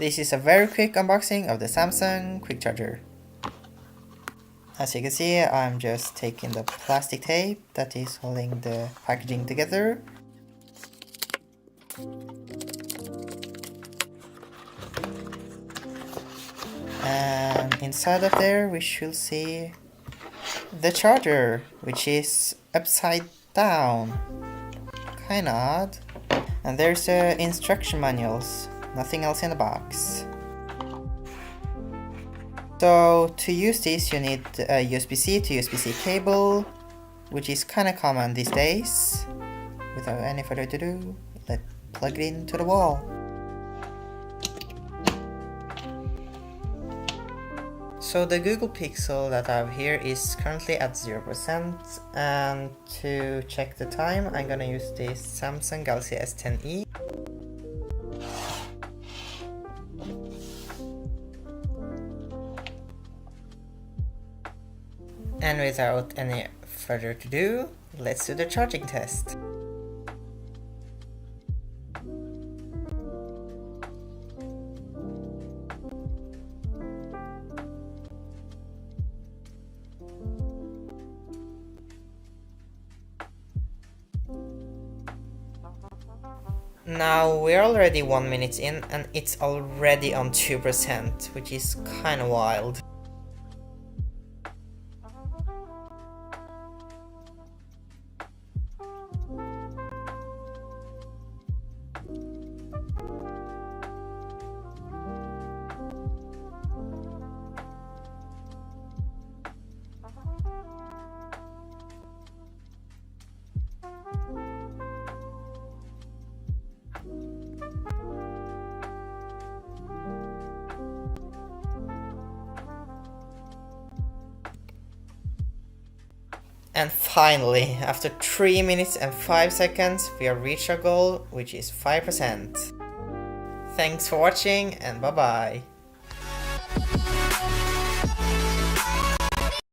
This is a very quick unboxing of the Samsung Quick Charger. As you can see, I'm just taking the plastic tape that is holding the packaging together. And inside of there we should see the charger, which is upside down. Kinda odd. And there's instruction manuals, nothing else in the box. So to use this you need a USB-C to USB-C cable, which is kinda common these days. Without any further ado, let's plug it into the wall. So the Google Pixel that I have here is currently at 0%, and to check the time I'm gonna use this Samsung Galaxy S10e. And without any further ado, let's do the charging test. Now we're already 1 minute in and it's already on 2%, which is kinda wild. And finally, after 3 minutes and 5 seconds, we have reached our goal, which is 5%. Thanks for watching and bye bye.